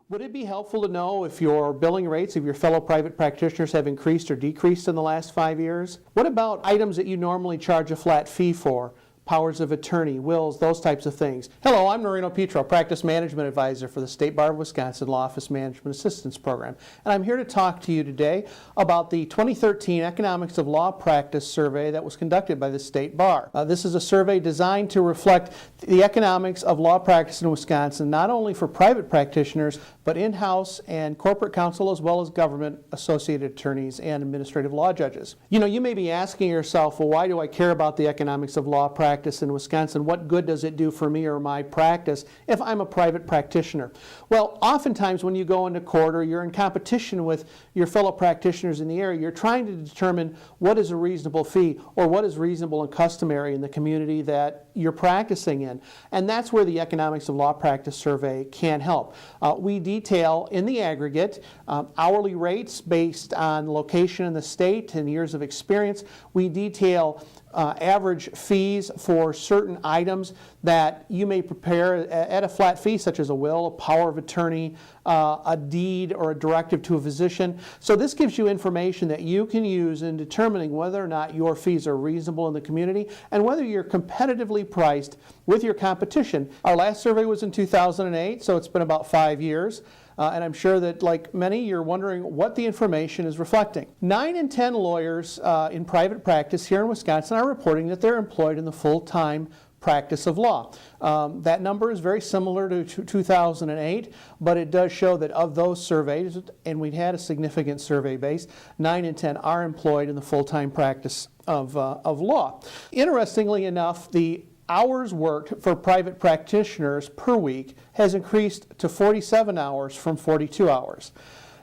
Would it be helpful to know if your billing rates of your fellow private practitioners have increased or decreased in the last 5 years? What about items that you normally charge a flat fee for? Powers of attorney, wills, those types of things. Hello, I'm Norino Petro, Practice Management Advisor for the State Bar of Wisconsin Law Office Management Assistance Program. And I'm here to talk to you today about the 2013 Economics of Law Practice Survey that was conducted by the State Bar. This is a survey designed to reflect the economics of law practice in Wisconsin, not only for private practitioners, but in-house and corporate counsel, as well as government associated attorneys and administrative law judges. You know, you may be asking yourself, well, why do I care about the economics of law practice in Wisconsin? What good does it do for me or my practice if I'm a private practitioner? Well, oftentimes when you go into court or you're in competition with your fellow practitioners in the area, you're trying to determine what is a reasonable fee or what is reasonable and customary in the community that you're practicing in. And that's where the Economics of Law Practice Survey can help. We detail in the aggregate hourly rates based on location in the state and years of experience. We detail average fees for certain items that you may prepare at a flat fee, such as a will, a power of attorney, a deed, or a directive to a physician. So this gives you information that you can use in determining whether or not your fees are reasonable in the community and whether you're competitively priced with your competition. Our last survey was in 2008, so it's been about 5 years. And I'm sure that, like many, you're wondering what the information is reflecting. 9 in 10 lawyers in private practice here in Wisconsin are reporting that they're employed in the full-time practice of law. That number is very similar to 2008, but it does show that of those surveys, and we'd had a significant survey base, 9 in 10 are employed in the full-time practice of law. Interestingly enough, the hours worked for private practitioners per week has increased to 47 hours from 42 hours.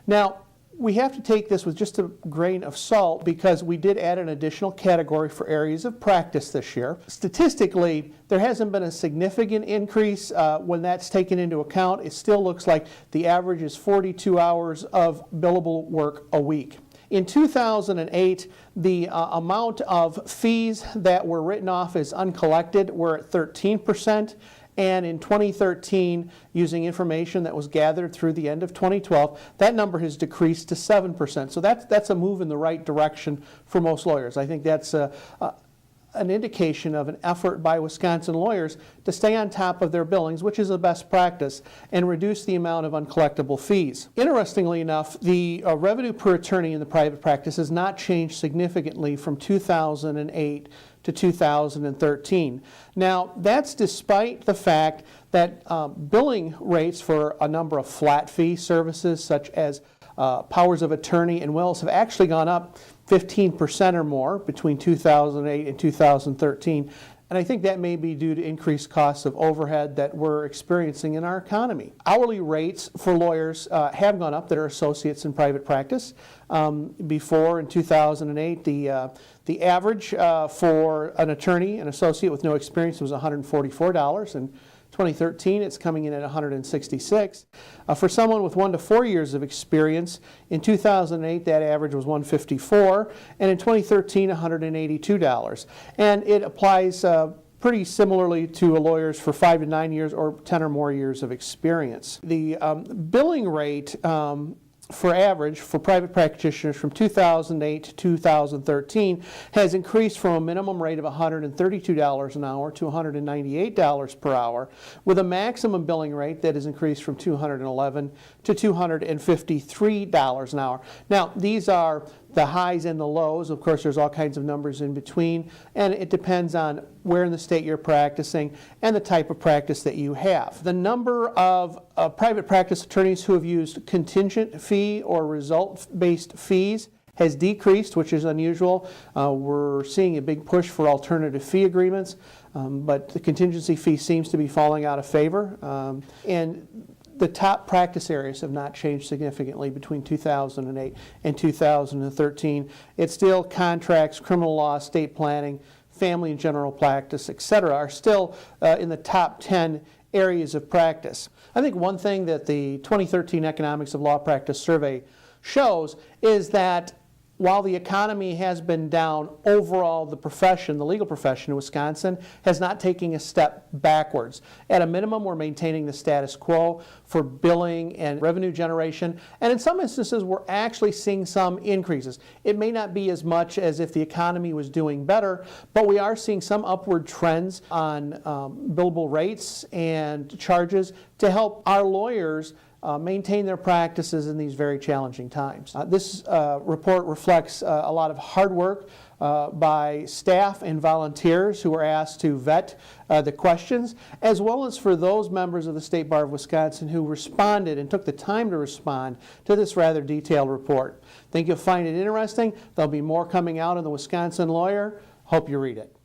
Now, we have to take this with just a grain of salt because we did add an additional category for areas of practice this year. Statistically, there hasn't been a significant increase when that's taken into account. It still looks like the average is 42 hours of billable work a week. In 2008, the amount of fees that were written off as uncollected were at 13%, and in 2013, using information that was gathered through the end of 2012, that number has decreased to 7%. So that's a move in the right direction for most lawyers. I think that's an indication of an effort by Wisconsin lawyers to stay on top of their billings, which is a best practice, and reduce the amount of uncollectible fees. Interestingly enough, the revenue per attorney in the private practice has not changed significantly from 2008 to 2013. Now, that's despite the fact that billing rates for a number of flat fee services, such as powers of attorney and wills, have actually gone up 15% or more between 2008 and 2013. And I think that may be due to increased costs of overhead that we're experiencing in our economy. Hourly rates for lawyers have gone up that are associates in private practice. Before, in 2008, the average for an attorney, an associate with no experience, was $144. And 2013, it's coming in at $166. For someone with 1 to 4 years of experience, in 2008, that average was $154, and in 2013, $182. And it applies pretty similarly to lawyers for 5 to 9 years or 10 or more years of experience. The billing rate for average for private practitioners from 2008 to 2013 has increased from a minimum rate of $132 an hour to $198 per hour, with a maximum billing rate that has increased from $211 to $253 an hour. Now, these are the highs and the lows. Of course, there's all kinds of numbers in between, and it depends on where in the state you're practicing and the type of practice that you have. The number of private practice attorneys who have used contingent fee or result-based fees has decreased, which is unusual. We're seeing a big push for alternative fee agreements, but the contingency fee seems to be falling out of favor. And the top practice areas have not changed significantly between 2008 and 2013. It's still contracts, criminal law, estate planning, family and general practice, etc., are still in the top 10 areas of practice. I think one thing that the 2013 Economics of Law Practice Survey shows is that while the economy has been down, overall the profession, the legal profession in Wisconsin, has not taken a step backwards. At a minimum, we're maintaining the status quo for billing and revenue generation, and in some instances, we're actually seeing some increases. It may not be as much as if the economy was doing better, but we are seeing some upward trends on billable rates and charges to help our lawyers maintain their practices in these very challenging times. This report reflects a lot of hard work by staff and volunteers who were asked to vet the questions, as well as for those members of the State Bar of Wisconsin who responded and took the time to respond to this rather detailed report. I think you'll find it interesting. There'll be more coming out in the Wisconsin Lawyer. Hope you read it.